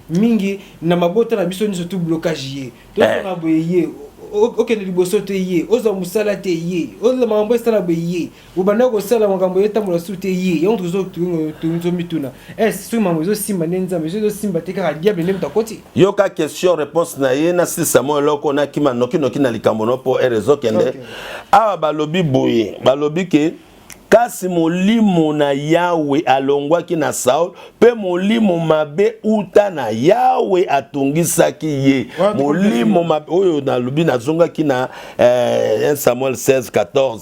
mingi na mabota na biso niso tout blocage ye to na boye okende liboso te ye oza musala te ye oza mambo esala boye ubanda ko sala makambo yetambola su te ye on tuzo tunzo mituna so mambo zo simba nenza mais zo simba te ka diable nem ta koti
yoka question réponse na ye na si samo loko na kima noki na likambo no po erezo kende awa balobi boye balobi ke kasi molimo na Yahweh alongwaki na Saul pe molimo mabe uta na Yahweh atungisaki ye molimo mabe oyo na lobi na zongaki na 1 Samuel 16:14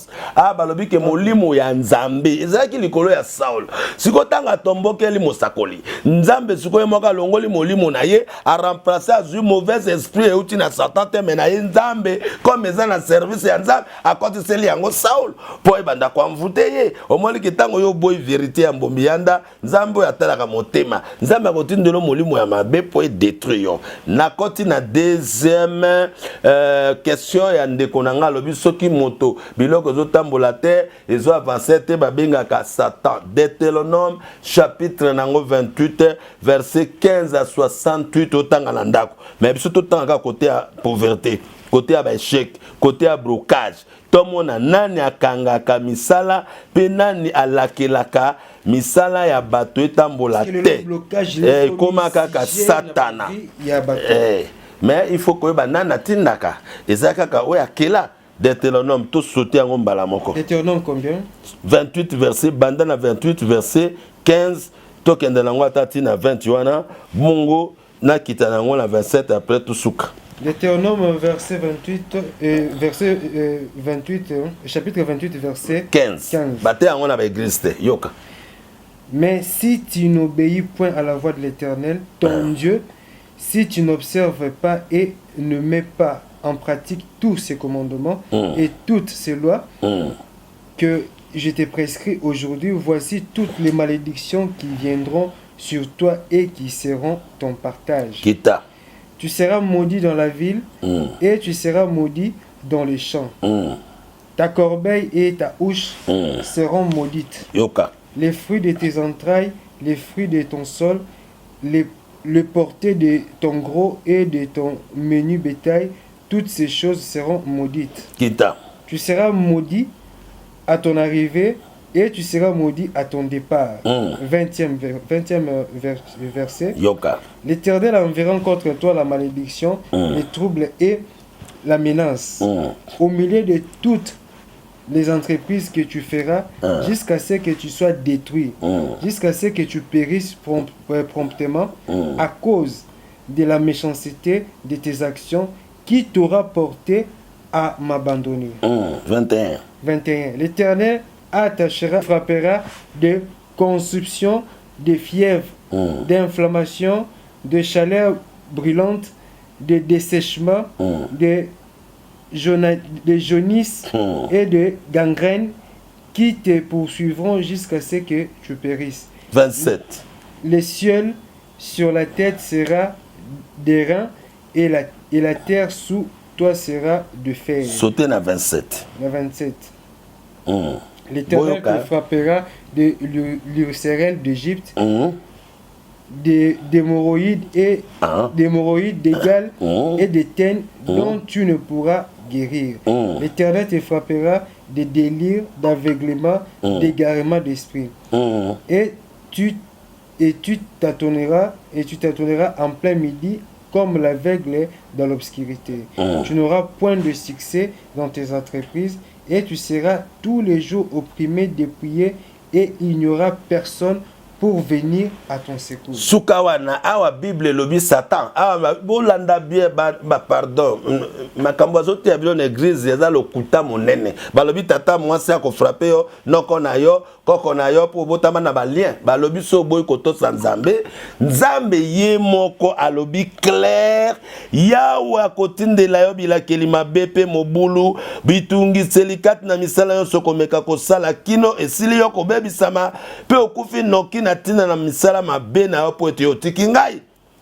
balobi ke molimo ya Nzambe ezaki likolo ya Saul siko tanga tombokeli mosakoli Nzambe siko yemoka longoli molimo na ye a remplacer azui mauvais esprit et uti na Satan te mena ye Nzambe comme eza na service ya Nzambe akotiseli yango Saul po ebanda kwa mvute omoli kitango yo boy vérité ya mbombi yanda Nzambe atalaka motema Nzambe akotindelo molimo ya mabe po détruire na koti na deuxième question ya ndeko na nga lobi soki moto biloko zo tambola te ezo avancer te babengaka Satan. Deutéronome chapitre nango 28 verset 15 à 68 otanga na ndako mais biso totanga côté ya pauvreté côté ya échec côté ya blocage tomona nani akangaka misala pe nani alakelaka misala ya bato etambola te koma kaka satana mais il faut que banana tindaka ezakaka oya kela Deutéronome tout sauter en mbala moko
Deutéronome combien
28 verset bandana 28 verset 15 tokende nango atati na 21 bongo na kitana ngo na 27 après tout suka
Deutéronome verset 28 verset 28 chapitre 28 verset 15.
Bate yango na ba église te yoka.
Mais si tu n'obéis point à la voix de l'Éternel, ton Dieu, si tu n'observes pas et ne mets pas en pratique tous ses commandements et toutes ses lois que je t'ai prescrits aujourd'hui, voici toutes les malédictions qui viendront sur toi et qui seront ton partage.
Kita.
Tu seras maudit dans la ville et tu seras maudit dans les champs. Ta corbeille et ta houche seront maudites.
Yoka.
Les fruits de tes entrailles, les fruits de ton sol, le porté de ton gros et de ton menu bétail, toutes ces choses seront maudites.
Kita.
Tu seras maudit à ton arrivée et tu seras maudit à ton départ. 20e verset.
Yoka.
L'Éternel enverra contre toi la malédiction, les troubles et la menace. Au milieu de toutes les entreprises que tu feras, jusqu'à ce que tu sois détruit, jusqu'à ce que tu périsses promptement à cause de la méchanceté de tes actions qui t'aura porté à m'abandonner.
21.
L'Éternel frappera de consumption, de fièvre, d'inflammation, de chaleur brûlante, de dessèchement, de jaunisse et de gangrène qui te poursuivront jusqu'à ce que tu périsses.
27.
Le ciel sur la tête sera d'airain et la terre sous toi sera de fer.
Sauter na 27.
La 27. L'Éternel te frappera de l'ulcérelle d'Égypte, d'hémorroïdes d'égales et de teines dont tu ne pourras guérir. L'Éternel te frappera de délires, d'aveuglement, d'égarement d'esprit. Et tu tâtonneras en plein midi comme l'aveugle dans l'obscurité. Tu n'auras point de succès dans tes entreprises et tu seras tous les jours opprimé, dépouillé et il n'y aura personne pour venir à ton secours.
Sukawana awa Bible lobi Satan awa bolanda bien pardon makambo zote ya bilo na église ya lokuta monene balobi tata mwasi ako frapper yo noko na yo koko na yo po botama na ba lien balobi so boy koto sa Nzambe ye moko alobi clair yawa kotindela yo bilakeli mabepe mobulu bitungi selikat na misala yo sokomeka kosala kino esili yo kobebisama pe okufi noki tina na misala mabe na yo po ete otiki ngai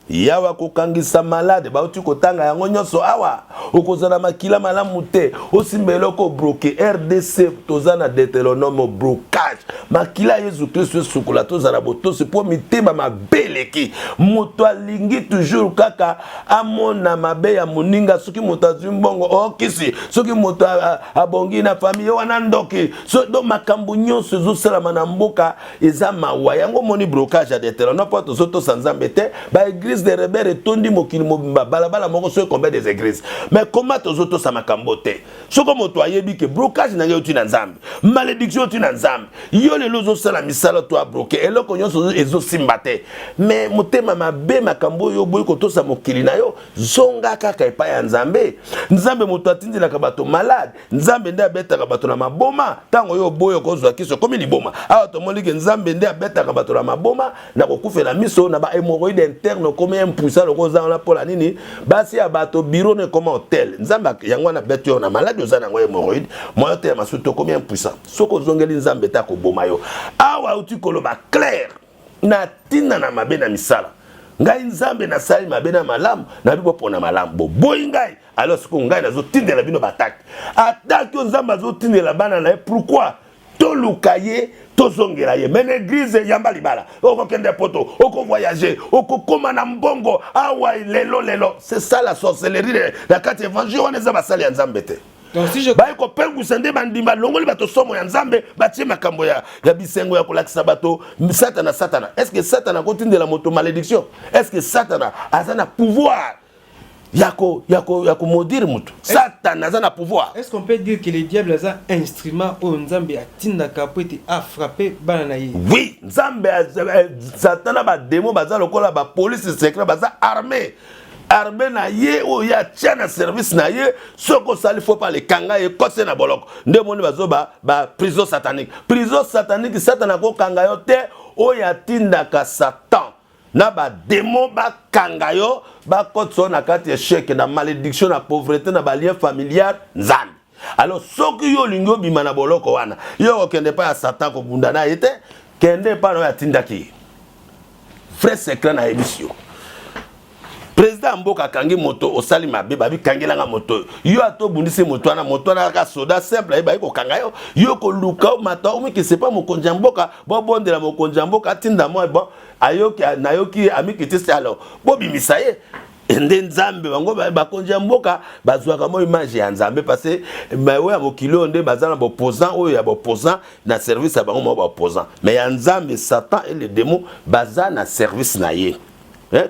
yawa kokangisa malade bauti kotanga yango nyonso awa okozala makila malamu te osimbelo ko bloquer RDC tozana Deutéronome blocage makila Yesu Kristo sukula tozala botosi po mitema mabeleki moto alingi toujours kaka amona mabe ya muninga soki moto azimbongo okisi soki moto abongi na famille wana ndoki so do makambo nyonso ezosala na mboka eza mawa yango moni blocage ya Deutéronome po tozoto sanzambe te ba église de rebelle tondi mokili mobimba balabala moko so combien des églises mais comment tozoto sa makambo te soko moto ayebi ke blocage na ngeo tina nzambe malédiction tina nzambe yo lelo zo sala misala to bloquer eloko nyonso ezo simba te mais motema mabe makambo yo boy ko to sa mokili na yo zonga kaka epa ya nzambe nzambe moto atindila ka bato malade nzambe nde abeta ka bato na maboma tango yo boyo ko zwa kiso komi liboma awa to molike nzambe nde abeta ka bato na maboma na kokufela miso na ba hémorroïde interne comme impuissant le cause la pour la nini basi ya bato bureau ne comme hôtel nzamba yango na beto na malade ozana ngo hémorroïde moi te masuto comme impuissant soko zongeli nzambe ta ko boma yo awa uti koloba clair na tina na mabe na misala ngai nzambe na sali mabe na malamu na bibo pona malamu boy ngai alors soko ngai nazo tindela bino bataki ataki nzamba zo tindela bana na pourquoi to lukaye to zongela ye mais l'église yamba libala oko kende poto oko voyager oko koma na mbongo awa lelo c'est ça la sorcellerie la carte évangile on eza basali ya nzambe te
donc si je
ba ko pengu sende bandimba longoli bato somo ya nzambe batie makambo ya bisengo ya kolakisa bato satana est-ce que satana continue la moto malédiction est-ce que satana azana pouvoir yako maudire mutu Satan a pouvoir.
Est-ce qu'on peut dire que le diable a un instrument où Nzambe a tindaka poti a frappé bananaï?
Oui, Nzambe Satan a ba démon baza lokola ba police secret baza armée na ye o ya tiana service na ye soko sali faut pas le kanga ye kose na boloko nde moni bazo ba prison satanique Satan ko kanga yo te o ya tindaka Satan na ba démon ba kangayo ba kotso na kati échec na malédiction na pauvreté na ba lien familial nzambe alors soki yo lingo bima na boloko wana yo kende pa ya Satan ko bunda na yete kende pa no ya tindaki frère secret na émission président mboka kangi moto osali mabe babi kangela nga moto yo ato bundisi moto na ka soda simple ba ko kangayo yo ko luka mata o miki c'est pas mo konja mboka bo bondela mo konja mboka tinda mo bon ayoki nayoki amiki teste alors bo bimisaye ende nzambe bango ba konja mboka bazwaka mo image ya nzambe parce mawe ya mokilo nde bazana bo opposant oyo ya bo opposant na service ya bango mo ba opposant mais ya nzambe Satan et les démons bazana service na ye.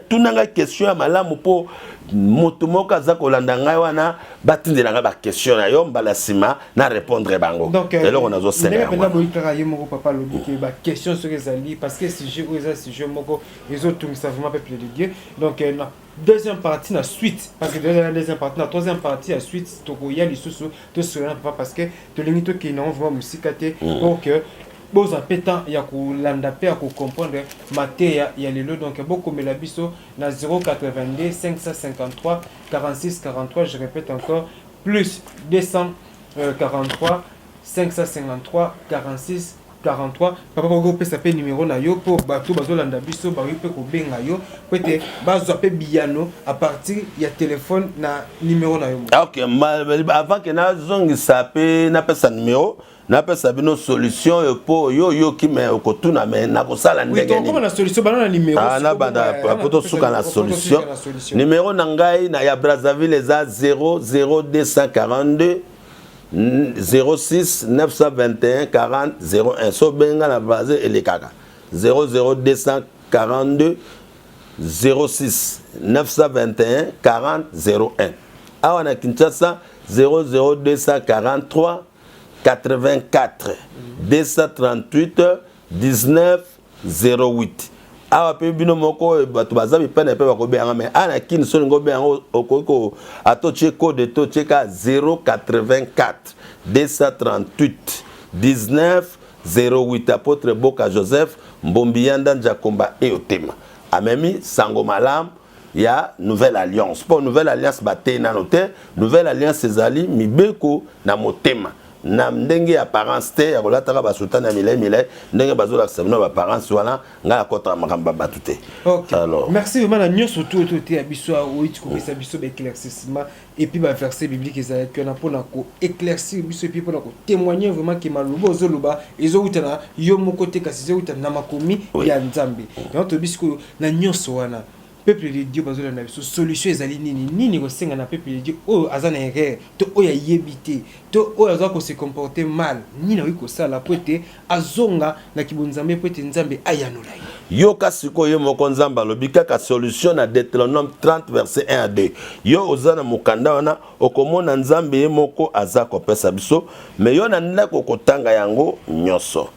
Tout n'a question à malamu po motomoka za kolanda ngai wana batindela nga ba question na yo mbala sima na répondre bango.
Donc
alors on a zo sema.
Mais là boikara ye moko papa lobi ke ba question sur les alliés parce que si je osa si je moko les autres tout ça vraiment peuple de Dieu. Donc na deuxième partie la suite parce que la deuxième partie la troisième partie la suite to koya lisusu to sera papa parce que to lingi to ki non vraiment musikate pour que Boza pétant ya kolanda pe ya ko comprendre mateya ya lelo donc beaucoup mais la biso na 082 553 46 43 je répète encore plus 243 553 46 43 papa ko pesa pe numéro na yo pour bato bazolanda biso ba pe ko benga yo peut-être bazo pe biano à partir ya téléphone na numéro na yo.
OK avant que na zongi sape na pesa numéro na pesa bino solution pour yo qui me okotuna me na kosala ndenge ni.
Oui, comment la solution bana numéro
na banda poto suka la solution. Numéro na ngai na ya Brazzaville eza 00242 06 921 40 01 so benga na Brazzaville elekaka 00242 06 921 40 01 awa na Kinshasa 00243 84 238 19 08 awa pe bino moko bato bazabi pene pe bakobenga mais ana kin so ngo benga okoko ato che code to cheka 084 238 19 08 apôtre Boka Joseph Mbombianda Njakomba et Otema amemi sango malam ya nouvelle alliance pour nouvelle alliance batena note nouvelle alliance ezali mibeko na motema na ndenge ya parents te ya kolataka basultani ya milai ndenge bazolakisa bino baparents wana ngai nakotaka makambo batu te.
Alors merci vraiment na nyonso tout te ya biso oiti kopesa biso baéclaircissement et puis baverset biblique ezalaki wana mpona koéclaircir biso et puis mpona kotémoigner vraiment ke maloba ozoloba ezowuta na yo moko te kasi ezowuta na makomi ya nzambe yango toyebi sikoyo na nyonso wana peuple de Dieu bazolanda biso solution ezali nini kosenga na peuple de Dieu oyo aza na erreur to oyo ayebi te to oyo aza ko se comporter mal nini oyo kosala po ete azonga na kibonzambe po ete nzambe ayanola
yo kasi ko yo moko nzambe alobi kaka solution na Deutéronome 30 verset 1 à 2 yo oza na mokanda wana okomona nzambe ye moko aza kopesa biso mais yo na ndako kotanga yango nyonso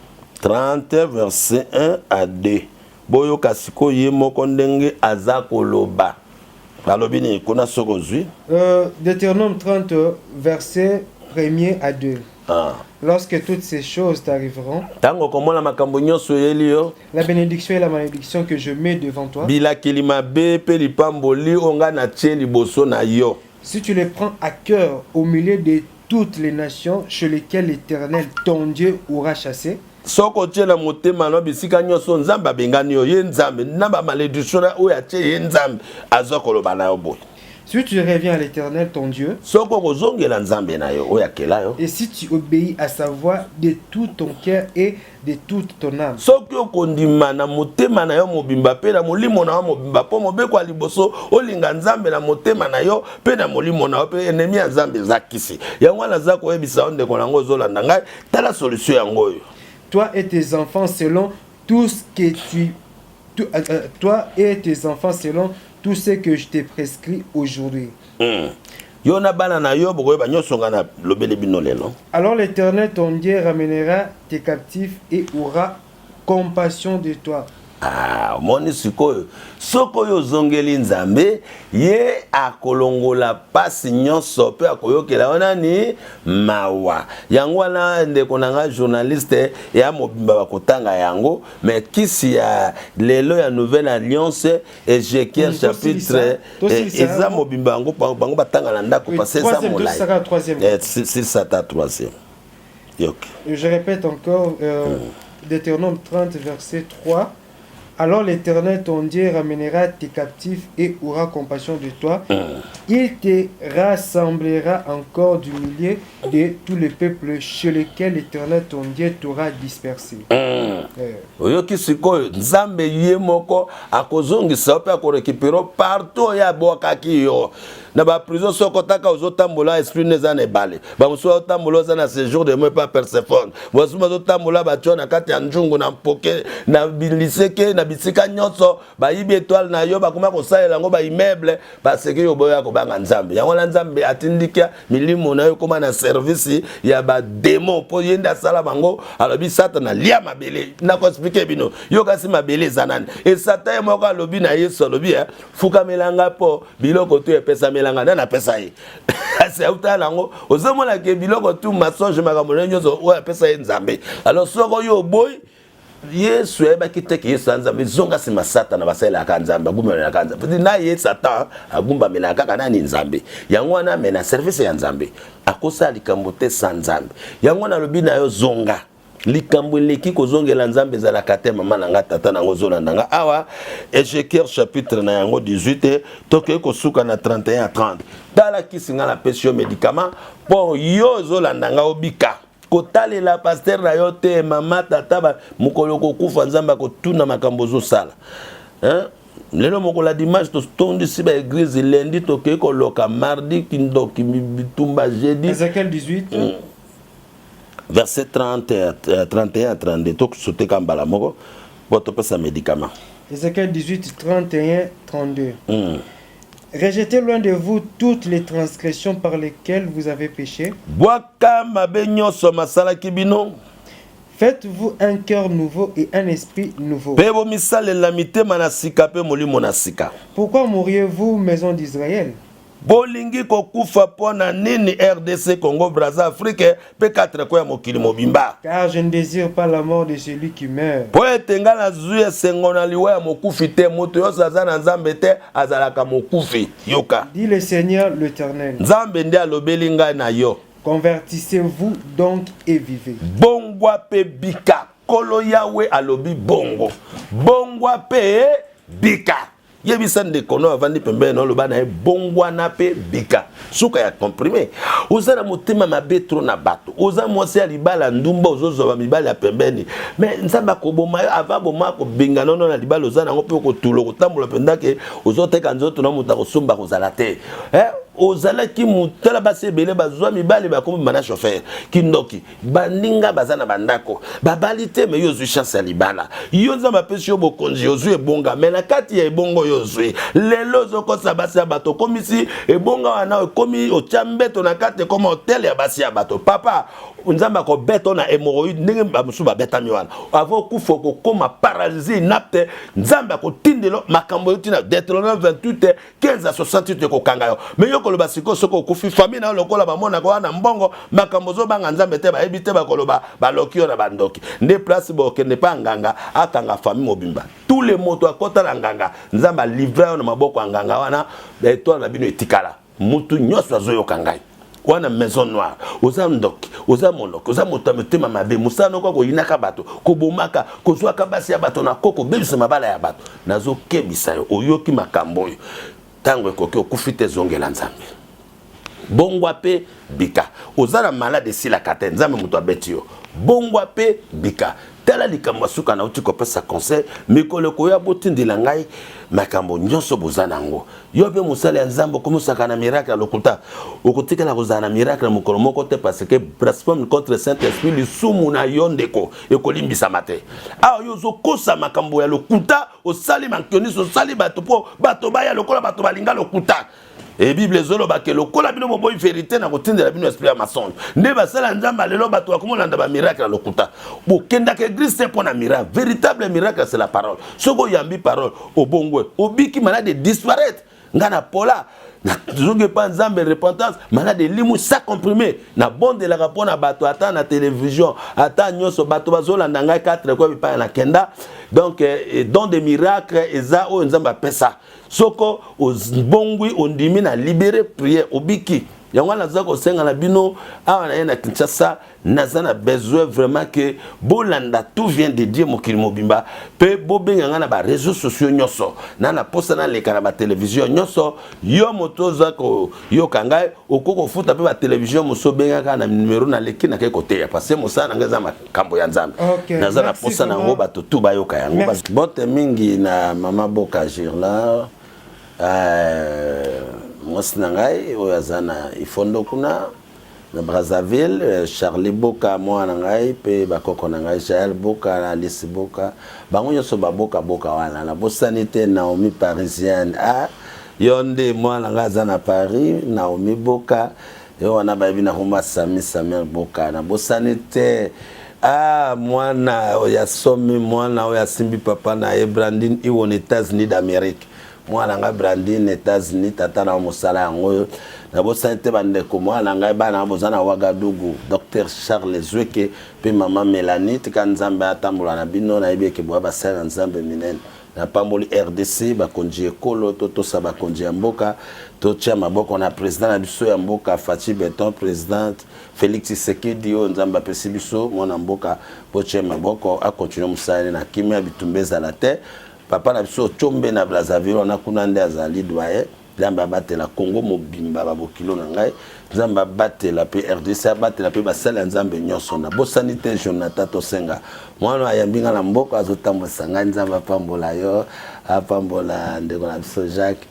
30 verset 1 à 2 boyo kasiko ye moko ndenge aza koloba balobi ni kuna soko zwi
Deutéronome 30 verset 1er à 2 Lorsque toutes ces choses t'arriveront,
tango komona makambo nyonso yeli yo
la bénédiction et la malédiction que je mets devant toi,
bilakeli mabe pe lipamboli onga na tie liboso na yo,
si tu les prends à cœur au milieu de toutes les nations chez lesquelles l'Éternel ton Dieu aura chassé,
soko tie na motema no bisika nyonso nzambe abengani yo ye nzambe na ba malédiction oyo atie ye nzambe azokoloba na yo boy.
Si tu reviens à l'Éternel ton Dieu,
soko kozongela nzambe na yo oyo akela yo,
et si tu obéis à sa voix de tout ton cœur et de toute ton âme,
soki okondima na motema na yo mobimba pe na molimo na yo mobimba po mobeko ya liboso olinga nzambe na motema na yo pe na molimo na yo pe ennemi ya nzambe ezakisi yango naza koyebisa ndeko nango ozolanda ngai tala solution yango oyo.
Toi et tes enfants selon tout ce que toi et tes enfants selon tout ce que je t'ai prescrit aujourd'hui.
Yo na bana na yo bokoyeba nyonso nga na lobele bino lelo.
Alors l'Éternel ton Dieu ramènera tes captifs et aura compassion de toi.
Moni sikoyo soko yo zongeli nzambe ye akolongola pasi nyonso pe akoyokela wana ni mawa yango wana ndeko nanga journaliste ya mobimba bakotanga yango mais kisi ya lelo ya Nouvelle Alliance Ézéchiel chapitre eza mobimba yango bango batanga na ndako parce que ça molai c'est ça ta troisième.
Je répète encore Deutéronome 30 verset 3. Alors l'Éternel ton Dieu ramènera tes captifs et aura compassion de toi. Il te rassemblera encore du milieu de tous les peuples chez lesquels l'Éternel ton Dieu t'aura dispersé.
Oyoki sikoyo nzambe ye moko akozongisa pe akorekipero partout ya bokaki yo. Na ba prison soko taka ozotambola esprit neza na ebale. Ba muso otambola za na séjour de moi pas Perséphone. Bosu ozotambola ba tona kati ya njungu na mpoke na biliseke na bisika nyonso ba yibi étoile na yo ba kuma ko salela ngo ba immeuble ba seke yo boya ko banga nzambe. Yango la nzambe atindika milimo na yo koma na service ya ba démon po yenda sala bango alobi satana lia mabele na ko expliquer bino. Yo kasi mabele zanani. Et satan moko alobi na Yesu alobi fuka melanga po biloko to epesa melanga na pesa ye. Asa utala ngo ozomona ke biloko tu masonge makambo nyonso o epesa ye nzambe. Alors soko yo boy Yesu eba kiteke Yesu nzambe zonga sima satana basela ka nzambe agumba na ka nzambe. Na ye satan agumba mena kaka nani nzambe. Yango wana mena service ya nzambe. Akosa likambo te sa nzambe. Yango na lobi na yo zonga. Likambo leki kozongela nzambe za kate mama nanga tata nango zolanda nga awa Ézéchiel chapitre na yango 18 toke kosuka na 31 à 30 tala kisinga na pesio médicament pour yo zolanda nga obika kotalela pasteur na yo te mama tata ba mukolo kokufa nzamba kotuna makambo zo sala lelo mokola dimanche to tondi si ba église lundi toke ko loka mardi kindoki bitumba jeudi
Ézéchiel 18
verset 31 à 32 tok sote kambala moko boto pesa médicament.
Ézéchiel 18 31 32 Rejetez loin de vous toutes les transgressions par lesquelles vous avez péché.
Boaka mabe nyonso masala kibino.
Faites-vous un cœur nouveau et un esprit nouveau.
Pebo misalela mitema na sika pe molimo na sika.
Pourquoi mourriez-vous, maison d'Israël?
Bolingi kokufa pona nini RDC Congo Brazza Afrique pe 4 ko ya mokili mobimba.
Car je ne désire pas la mort de celui qui meurt.
Po etenga na zuye sengona liwa ya mokufi te moto yo saza na nzambe te azalaka mokufi yoka.
Dit le Seigneur l'Éternel.
Nzambe ndi alobeli ngai na yo.
Convertissez-vous donc et vivez.
Bongwa pe bika. Kolo Yahweh alobi bongo. Bongwa pe bika. Yebisa ndekono avandi pembe no loba na bongwa na pe bika. Suka ya comprimé. Ozana motema mabe tro na bato. Oza mwasi ya libala ndumba ozozo ba mibala ya pembeni. Mais nzamba ko boma ava boma ko binga nono na libala ozana ngo pe ko tulo ko tambola pendake ozoteka nzoto na muta ko somba ko zala te. Ozala ki mutala base belé bazwa mibale ba komi mana chauffeur kindoki baninga bazana bandako babalite me yozu chance ya libala yo nzamba pesi yo bokonzi yozu ebonga me na kati ya ebongo yozu lelo zokosa basi ya bato komisi ebonga wana komi ochambeto na kati koma hotel ya basi ya bato papa nzamba ko beto na hémorroïde ndenge bamusu ba betami wana avo kufo ko koma paralysie napte nzamba ko tindelo makambo yotina Deutéronome 28 15 à 68 ko kanga yo me yo koloba siko soko kufi famille na lokola bamona ko wana mbongo makambo zo banga nzambe te ba ebite ba koloba ba lokio na bandoki nde place bo ke ne pa nganga akanga famille mobimba tous les motos akota na nganga nzamba livrer na maboko nganga wana étoile na bino etikala mutu nyoso azoyo kangai wana maison noire oza ndoki oza monoki oza motamotema mabe musano kwa ko inaka bato ko bomaka ko zwa kabasi ya bato na koko bebisa mabala ya bato nazo kebisa yo oyoki makambo yo tango ekoki okufite zongela nzambe bongwa pe bika ozala malade sila kate nzambe muto abeti yo bongwa pe bika tala likambo suka na uti kopesa conseil mikolo ko ya botindila ngai makambo nyonso bozana ngo yo pe musala ya nzambe komusaka na miracle lokuta okutika na kozana miracle mukolo moko te parce que blasphème contre Saint-Esprit lisumu na yondeko ekolimbisa mate a yo zo kosa makambo ya lokuta osali mankionis osali bato po bato baya lokola bato balinga lokuta et Bible zolo ba ke lokola bino boboyi vérité na kotindela bino esprit ya masonge nde basala nzamba lelo bato bakomolanda ba miracle lokuta bokenda ke Christ pour na miracle véritable miracle c'est la parole soko yambi parole obongwe obiki malade disparaître ngana pola na zonge pa nzambe repentance malade limu sa comprimé na bonde la rapport na bato ata na télévision ata nyoso bato bazolanda ngai 4 kwa bipa na kenda donc don des miracles eza o nzamba pesa soko ozbongwi ondimi na libérer prière obiki yango naza ko senga na bino awa na yena Kinshasa nazana besoin vraiment que bolanda tout vient de Dieu mokili mobimba pe bobenga na ba réseaux sociaux nyoso na posta na leka na ba télévision nyoso yo motoza ko yo kangai okoko futa pe ba télévision moso benga ka na numéro na leki na ke côté parce que mosana ngaza makambo ya nzambe nazana posta na ngo bato tu ba yoka yango parce que bote mingi na mama Boka Girla mwasi na ngai oyo aza na ifondo kuna na Brazzaville Charlie Boka mwana ngai pe bakoko na ngai Jael Boka na Alice Boka bango nyonso baboka wana na bosani te Naomi Parisienne yonde mwana ngai aza na Paris Naomi Boka yo wana bayebi na komba Samuel Boka na bosani te mwana oya somi mwana oya simbi papa na Brandine iwo na États-Unis d'Amérique mwana nga Brandine États-Unis tata na mosala yango na bosante bandeko mwana nga bana bozana Ouagadougou Dr Charles Zweke pe mama Mélanie tika nzambe atambola na bino na yebeke bwa basala nzambe minene na pamboli RDC bakonji ekolo to sa bakonji ya mboka to tia maboko na président na biso ya mboka Fachi Beton président Félix Tshisekedi o nzamba pesi biso mwana mboka po tia maboko a continuer musala na kimia bitumbeza la terre papa na biso chombe na Brazzaville on a kuna nde azali doyen nzamba batela Congo mobimba babokilo na ngai nzamba batela pe RDC batela pe basala nzambe nyonso na bosani te Jonathan Tosenga mwana ayambinga na mboko azotambwisa ngai nzamba pambola yo apambola ndeko na biso Jacques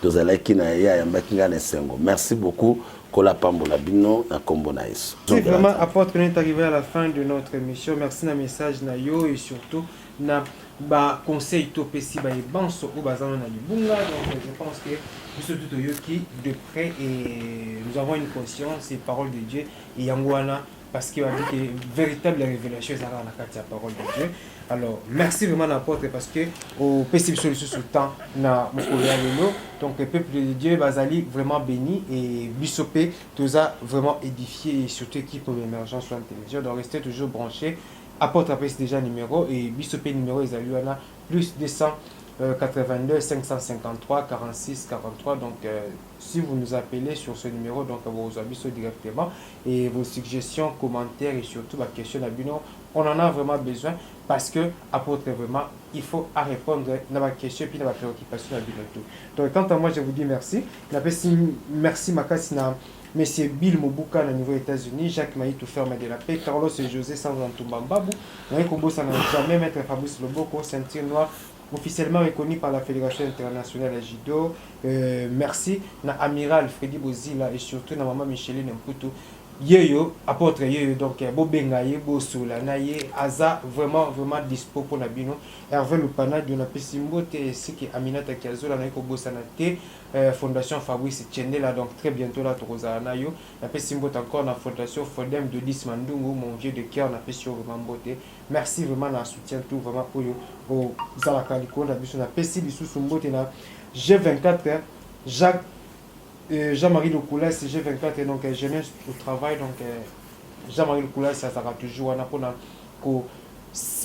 tozalaki na ye ayambaki ngai na esengo merci beaucoup kola pambola bino na kombo na Yesu.
C'est vraiment apôtre qu'on est arrivé à la fin de notre émission. Merci na message na yo et surtout na ba conseil to pesi ba banso ou bazana na libunga. Donc je pense que biso tout yoki de près et nous avons une conscience et parole de Dieu et yangwana parce qu'il a dit que véritable révélation est dans la parole de Dieu. Alors merci vraiment l'apôtre parce que au pesi sous le temps na mokolo donc le peuple de Dieu bazali vraiment béni et bisopé tout a vraiment édifié et surtout qui pour l'émergence sur la télévision. Donc restez toujours branchés. Apôtre appelle déjà numéro et bisopé numéro ils a eu plus de 82 553 46 43. Donc, si vous nous appelez sur ce numéro, donc vous avez directement et vos suggestions, commentaires et surtout la question d'Abino, on en a vraiment besoin parce que apôtre vraiment, il faut à répondre à ma question et puis à ma préoccupation d'Abino tout. Donc, quant à moi, je vous dis merci. Merci Makasina. Monsieur Bill Mobuka au niveau des États-Unis, Jacques Maïtou Ferme de la Paix, Carlos et José Sanzantoubambabou, Naïkobo n'a jamais mettre Fabrice Loboko, ceinture noire, officiellement reconnu par la Fédération internationale de judo. Merci na Amiral Freddy Bozila et surtout na Maman Micheline Mputu. Yeyo, apôtre Yeyo, donc Bobengaye, Bosola, Naye, Aza, vraiment dispo pour Nabino. Hervé Lupana, Diona Pessimbo, ainsi que Aminata Kiazola, Naïkobo Sanate, Fondation Fabrice Tchendela, donc très bientôt là, Torosa Nayo. La Pessimbo encore la Fondation Fodem de Dismandungu, mon vieux de cœur, na Pessimbo vraiment beauté. Merci vraiment na soutien tout, vraiment pour au Zalakaliko, na Biso, na Pessimbo, Sumbote, na G24, Jacques. Jean-Marie Lecoula, c'est G24, donc jeunesse au travail, donc Jean-Marie Lecoula, ça sera toujours un apport ko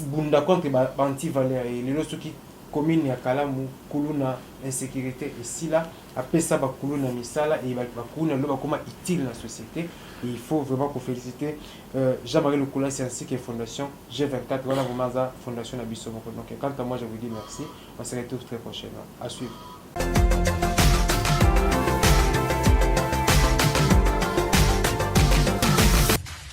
bunda contre anti-valeur et les autres qui commune ya kalamu kuluna insécurité ici là après ça ba kuluna misala et ba kuluna lo ba comment utile la société. Et il faut vraiment féliciter Jean-Marie Lecoula ainsi que Fondation G24, voilà vraiment la Fondation Abisso. Donc quant à moi je vous dis merci, on se retrouve très prochainement. À suivre.